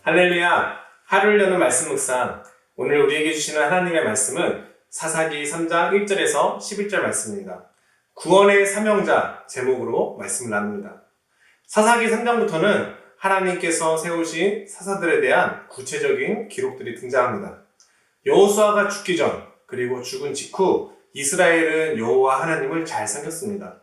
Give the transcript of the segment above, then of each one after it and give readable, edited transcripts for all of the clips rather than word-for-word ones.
할렐루야! 하루를 여는 말씀 묵상. 오늘 우리에게 주시는 하나님의 말씀은 사사기 3장 1절에서 11절 말씀입니다. 구원의 사명자 제목으로 말씀을 나눕니다. 사사기 3장부터는 하나님께서 세우신 사사들에 대한 구체적인 기록들이 등장합니다. 여호수아가 죽기 전 그리고 죽은 직후 이스라엘은 여호와 하나님을 잘 섬겼습니다.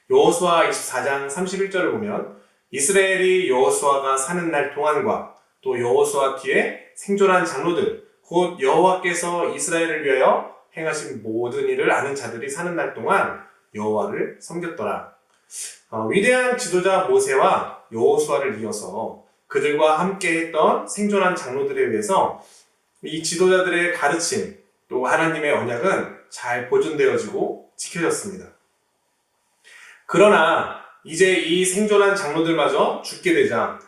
여호수아 24장 31절을 보면 이스라엘이 여호수아가 사는 날 동안과 또 여호수아 뒤에 생존한 장로들 곧 여호와께서 이스라엘을 위하여 행하신 모든 일을 아는 자들이 사는 날 동안 여호와를 섬겼더라. 위대한 지도자 모세와 여호수아를 이어서 그들과 함께 했던 생존한 장로들에 의해서 이 지도자들의 가르침 또 하나님의 언약은 잘 보존되어지고 지켜졌습니다. 그러나 이제 이 생존한 장로들마저 죽게 되자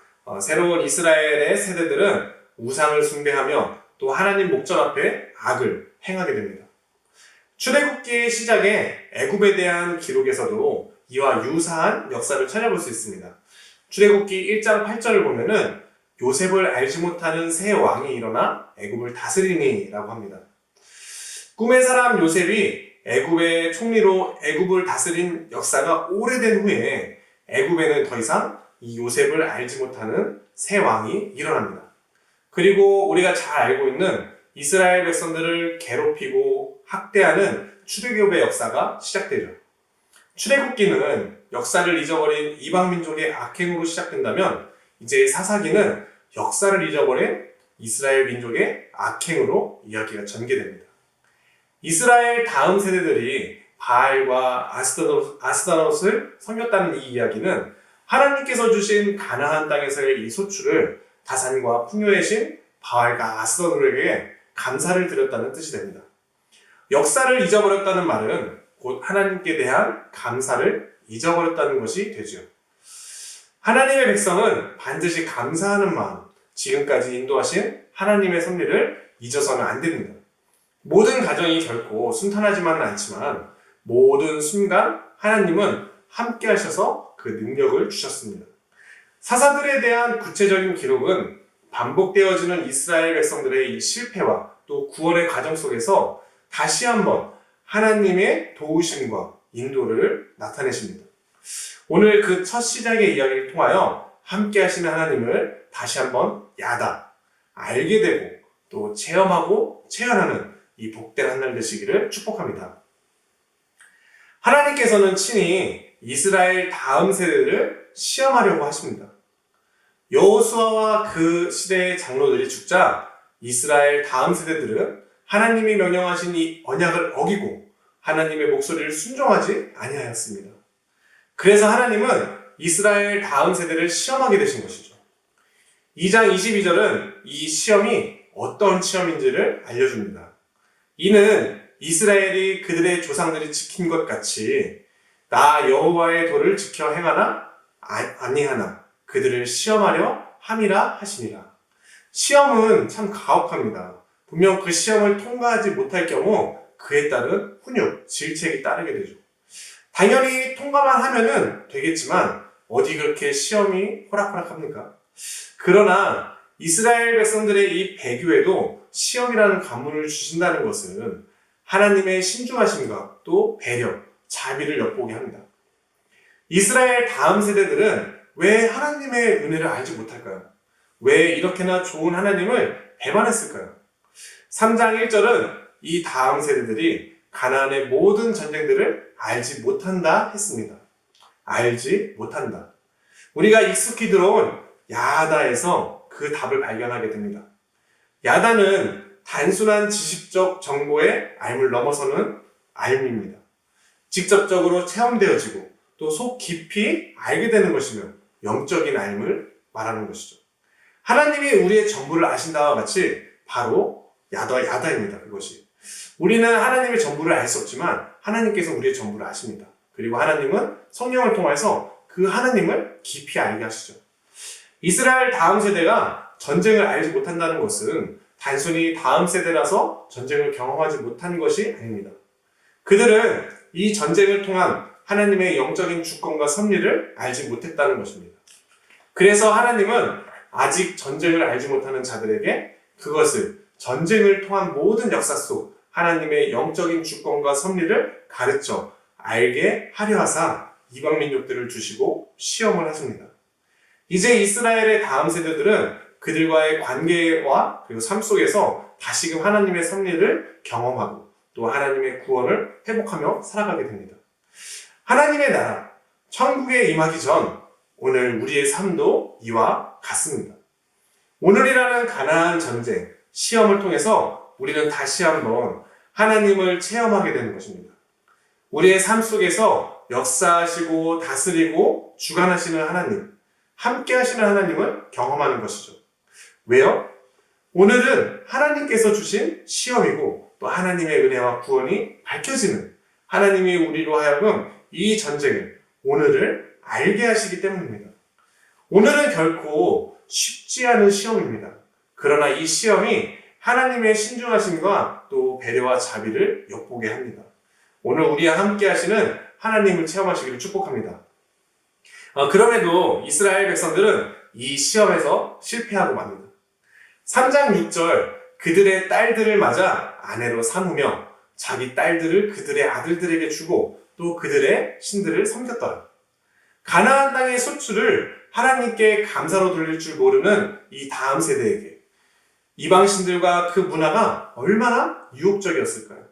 새로운 이스라엘의 세대들은 우상을 숭배하며 또 하나님 목전 앞에 악을 행하게 됩니다. 출애굽기의 시작에 애굽에 대한 기록에서도 이와 유사한 역사를 찾아볼 수 있습니다. 출애굽기 1장 8절을 보면은 요셉을 알지 못하는 새 왕이 일어나 애굽을 다스리니 라고 합니다. 꿈의 사람 요셉이 애굽의 총리로 애굽을 다스린 역사가 오래된 후에 애굽에는 더 이상 이 요셉을 알지 못하는 새 왕이 일어납니다. 그리고 우리가 잘 알고 있는 이스라엘 백성들을 괴롭히고 학대하는 출애굽의 역사가 시작되죠. 출애굽기는 역사를 잊어버린 이방민족의 악행으로 시작된다면 이제 사사기는 역사를 잊어버린 이스라엘 민족의 악행으로 이야기가 전개됩니다. 이스라엘 다음 세대들이 바알과 아스타롯을 섬겼다는 이 이야기는 하나님께서 주신 가나안 땅에서의 이 소출을 다산과 풍요의 신 바알과 아스타롯에게 감사를 드렸다는 뜻이 됩니다. 역사를 잊어버렸다는 말은 곧 하나님께 대한 감사를 잊어버렸다는 것이 되죠. 하나님의 백성은 반드시 감사하는 마음, 지금까지 인도하신 하나님의 섭리를 잊어서는 안 됩니다. 모든 가정이 결코 순탄하지만은 않지만 모든 순간 하나님은 함께 하셔서 그 능력을 주셨습니다. 사사들에 대한 구체적인 기록은 반복되어지는 이스라엘 백성들의 이 실패와 또 구원의 과정 속에서 다시 한번 하나님의 도우심과 인도를 나타내십니다. 오늘 그 첫 시작의 이야기를 통하여 함께 하시는 하나님을 다시 한번 알게 되고 또 체험하고 체현하는 이 복된 한 날 되시기를 축복합니다. 하나님께서는 친히 이스라엘 다음 세대를 시험하려고 하십니다. 여호수아와 그 시대의 장로들이 죽자 이스라엘 다음 세대들은 하나님이 명령하신 이 언약을 어기고 하나님의 목소리를 순종하지 아니하였습니다. 그래서 하나님은 이스라엘 다음 세대를 시험하게 되신 것이죠. 2장 22절은 이 시험이 어떤 시험인지를 알려줍니다. 이는 이스라엘이 그들의 조상들이 지킨 것 같이 나 여호와의 도를 지켜 행하나 아니하나 그들을 시험하려 함이라 하시니라. 시험은 참 가혹합니다. 분명 그 시험을 통과하지 못할 경우 그에 따른 훈육, 질책이 따르게 되죠. 당연히 통과만 하면은 되겠지만 어디 그렇게 시험이 호락호락합니까? 그러나 이스라엘 백성들의 이 배교에도 시험이라는 관문을 주신다는 것은 하나님의 신중하심과 또 배려, 자비를 엿보게 합니다. 이스라엘 다음 세대들은 왜 하나님의 은혜를 알지 못할까요? 왜 이렇게나 좋은 하나님을 배반했을까요? 3장 1절은 이 다음 세대들이 가나안의 모든 전쟁들을 알지 못한다 했습니다. 알지 못한다. 우리가 익숙히 들어온 야다에서 그 답을 발견하게 됩니다. 야다는 단순한 지식적 정보의 알을 넘어서는 알입니다. 직접적으로 체험되어지고 또 속 깊이 알게 되는 것이며 영적인 알을 말하는 것이죠. 하나님이 우리의 전부를 아신다와 같이 바로 야다입니다. 그것이. 우리는 하나님의 전부를 알 수 없지만 하나님께서 우리의 전부를 아십니다. 그리고 하나님은 성령을 통해서 그 하나님을 깊이 알게 하시죠. 이스라엘 다음 세대가 전쟁을 알지 못한다는 것은 단순히 다음 세대라서 전쟁을 경험하지 못한 것이 아닙니다. 그들은 이 전쟁을 통한 하나님의 영적인 주권과 섭리를 알지 못했다는 것입니다. 그래서 하나님은 아직 전쟁을 알지 못하는 자들에게 그것을 전쟁을 통한 모든 역사 속 하나님의 영적인 주권과 섭리를 가르쳐 알게 하려 하사 이방 민족들을 주시고 시험을 하십니다. 이제 이스라엘의 다음 세대들은 그들과의 관계와 그리고 삶 속에서 다시금 하나님의 섭리를 경험하고 또 하나님의 구원을 회복하며 살아가게 됩니다. 하나님의 나라, 천국에 임하기 전 오늘 우리의 삶도 이와 같습니다. 오늘이라는 가나안 전쟁, 시험을 통해서 우리는 다시 한번 하나님을 체험하게 되는 것입니다. 우리의 삶 속에서 역사하시고 다스리고 주관하시는 하나님, 함께 하시는 하나님을 경험하는 것이죠. 왜요? 오늘은 하나님께서 주신 시험이고 또 하나님의 은혜와 구원이 밝혀지는 하나님이 우리로 하여금 이 전쟁을 오늘을 알게 하시기 때문입니다. 오늘은 결코 쉽지 않은 시험입니다. 그러나 이 시험이 하나님의 신중하심과 또 배려와 자비를 엿보게 합니다. 오늘 우리와 함께 하시는 하나님을 체험하시기를 축복합니다. 그럼에도 이스라엘 백성들은 이 시험에서 실패하고 맙니다. 3장 6절 그들의 딸들을 맞아 아내로 삼으며 자기 딸들을 그들의 아들들에게 주고 또 그들의 신들을 섬겼더라. 가나안 땅의 소출을 하나님께 감사로 돌릴 줄 모르는 이 다음 세대에게 이방 신들과 그 문화가 얼마나 유혹적이었을까요?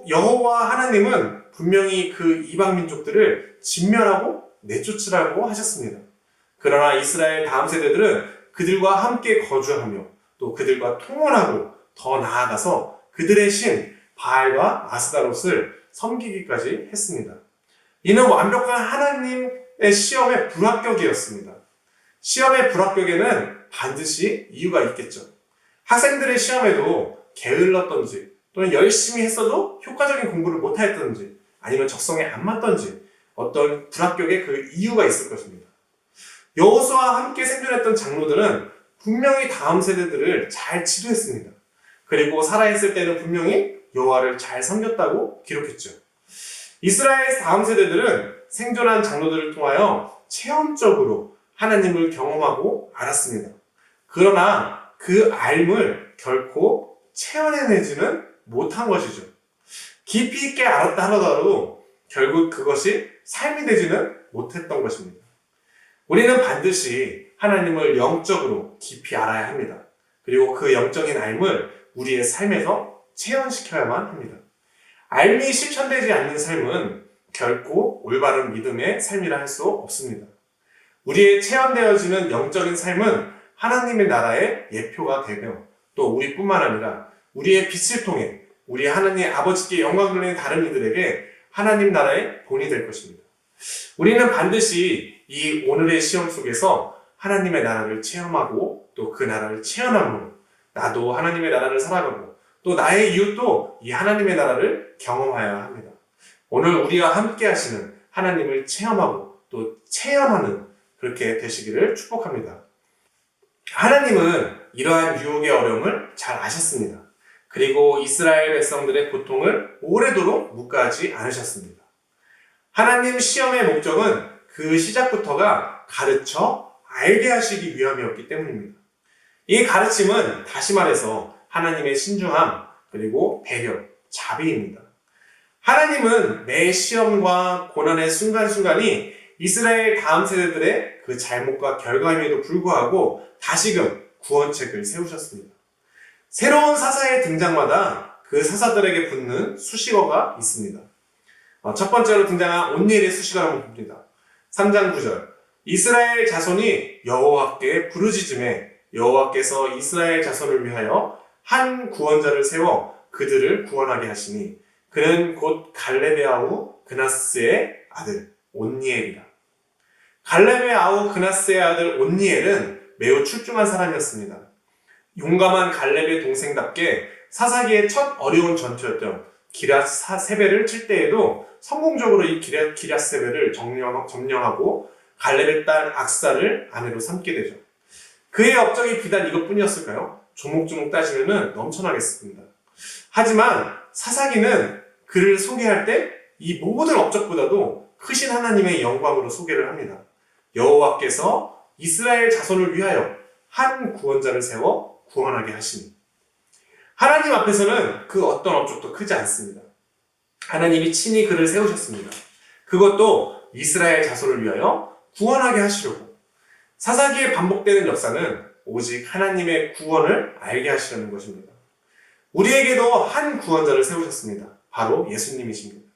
여호와 하나님은 분명히 그 이방 민족들을 진멸하고 내쫓으라고 하셨습니다. 그러나 이스라엘 다음 세대들은 그들과 함께 거주하며 또 그들과 통혼하고 더 나아가서 그들의 신 바알과 아스다롯을 섬기기까지 했습니다. 이는 완벽한 하나님의 시험의 불합격이었습니다. 시험의 불합격에는 반드시 이유가 있겠죠. 학생들의 시험에도 게을렀던지 또는 열심히 했어도 효과적인 공부를 못하였던지 아니면 적성에 안 맞던지 어떤 불합격의 그 이유가 있을 것입니다. 여호수아와 함께 생존했던 장로들은 분명히 다음 세대들을 잘 지도했습니다. 그리고 살아있을 때는 분명히 여호와를 잘 섬겼다고 기록했죠. 이스라엘 다음 세대들은 생존한 장로들을 통하여 체험적으로 하나님을 경험하고 알았습니다. 그러나 그 알을 결코 체험해내지는 못한 것이죠. 깊이 있게 알았다 하더라도 결국 그것이 삶이 되지는 못했던 것입니다. 우리는 반드시 하나님을 영적으로 깊이 알아야 합니다. 그리고 그 영적인 알을 우리의 삶에서 체험시켜야만 합니다. 알미 실천되지 않는 삶은 결코 올바른 믿음의 삶이라 할 수 없습니다. 우리의 체험되어지는 영적인 삶은 하나님의 나라의 예표가 되며 또 우리뿐만 아니라 우리의 빛을 통해 우리 하나님 아버지께 영광 돌리는 다른 이들에게 하나님 나라의 본이 될 것입니다. 우리는 반드시 이 오늘의 시험 속에서 하나님의 나라를 체험하고 또 그 나라를 체험함으로 나도 하나님의 나라를 살아가고 또 나의 이웃도 이 하나님의 나라를 경험하여야 합니다. 오늘 우리와 함께 하시는 하나님을 체험하고 또 체험하는 그렇게 되시기를 축복합니다. 하나님은 이러한 유혹의 어려움을 잘 아셨습니다. 그리고 이스라엘 백성들의 고통을 오래도록 묵과하지 않으셨습니다. 하나님 시험의 목적은 그 시작부터가 가르쳐 알게 하시기 위함이었기 때문입니다. 이 가르침은 다시 말해서 하나님의 신중함 그리고 배려, 자비입니다. 하나님은 매 시험과 고난의 순간순간이 이스라엘 다음 세대들의 그 잘못과 결과임에도 불구하고 다시금 구원책을 세우셨습니다. 새로운 사사의 등장마다 그 사사들에게 붙는 수식어가 있습니다. 첫 번째로 등장한 온니엘의 수식어를 한번 봅니다. 3장 9절 이스라엘 자손이 여호와께 부르짖음에 여호와께서 이스라엘 자손을 위하여 한 구원자를 세워 그들을 구원하게 하시니 그는 곧 갈렙의 아우 그나스의 아들 온니엘이라. 갈렙의 아우 그나스의 아들 온니엘은 매우 출중한 사람이었습니다. 용감한 갈렙의 동생답게 사사기의 첫 어려운 전투였던 기럇 세벨을 칠 때에도 성공적으로 이 기럇 세벨을 점령하고 갈렙의 딸 악사를 아내로 삼게 되죠. 그의 업적이 비단 이것뿐이었을까요? 조목조목 따지면 넘쳐나겠습니다. 하지만 사사기는 그를 소개할 때 이 모든 업적보다도 크신 하나님의 영광으로 소개를 합니다. 여호와께서 이스라엘 자손을 위하여 한 구원자를 세워 구원하게 하시니 하나님 앞에서는 그 어떤 업적도 크지 않습니다. 하나님이 친히 그를 세우셨습니다. 그것도 이스라엘 자손을 위하여 구원하게 하시려고. 사사기에 반복되는 역사는 오직 하나님의 구원을 알게 하시려는 것입니다. 우리에게도 한 구원자를 세우셨습니다. 바로 예수님이십니다.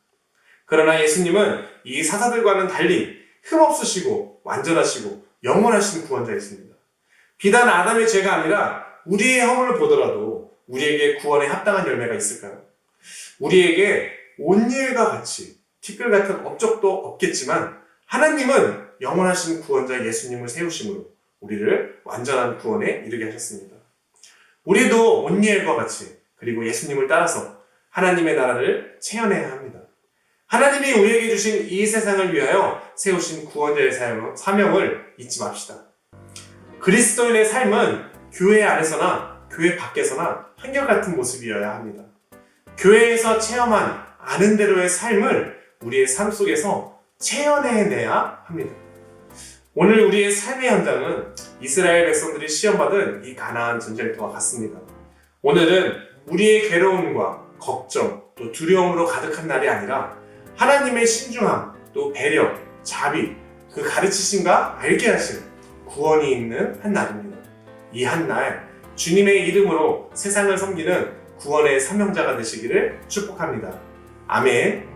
그러나 예수님은 이 사사들과는 달리 흠없으시고 완전하시고 영원하신 구원자이십니다. 비단 아담의 죄가 아니라 우리의 허물을 보더라도 우리에게 구원에 합당한 열매가 있을까요? 우리에게 온일과 같이 티끌 같은 업적도 없겠지만 하나님은 영원하신 구원자 예수님을 세우심으로 우리를 완전한 구원에 이르게 하셨습니다. 우리도 온니엘과 같이 그리고 예수님을 따라서 하나님의 나라를 체현해야 합니다. 하나님이 우리에게 주신 이 세상을 위하여 세우신 구원자의 사명을 잊지 맙시다. 그리스도인의 삶은 교회 안에서나 교회 밖에서나 한결같은 모습이어야 합니다. 교회에서 체험한 아는 대로의 삶을 우리의 삶 속에서 체현해내야 합니다. 오늘 우리의 삶의 현장은 이스라엘 백성들이 시험받은 이 가나안 전쟁터와 같습니다. 오늘은 우리의 괴로움과 걱정 또 두려움으로 가득한 날이 아니라 하나님의 신중함 또 배려, 자비, 그 가르치심과 알게 하심, 구원이 있는 한 날입니다. 이 한 날 주님의 이름으로 세상을 섬기는 구원의 사명자가 되시기를 축복합니다. 아멘.